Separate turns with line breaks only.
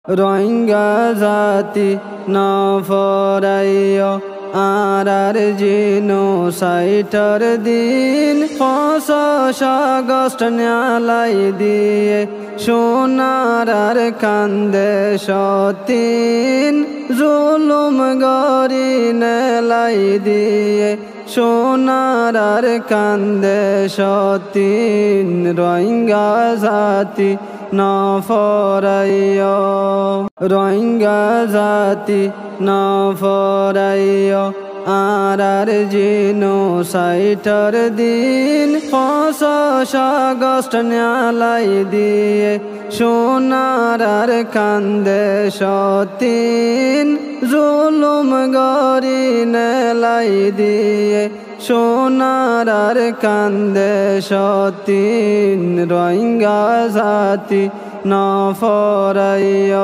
রোহিঙ্গা জাতি না ফরাইয় আর জিনোসাইটার দিন ৫ আগস্ট ন্যালাই দিয়ে সোনার আর কান্দে সতীন জুলুম গরি নেলাই দিয়ে সোনার আর কান্দে সতীন রোহিঙ্গা জাতি না ফরাইয় রোহিঙ্গা জাতি না ফরাইয় আর জিনোসাইটার দিন ৫ আগস্ট ন্যালাই দিয়ে সোনার আর কান্দে সতীন জুলুম গরি নেলাই দিয়ে সোনার আর কান্দে সতীন রোহিঙ্গা জাতি না ফরাইয়।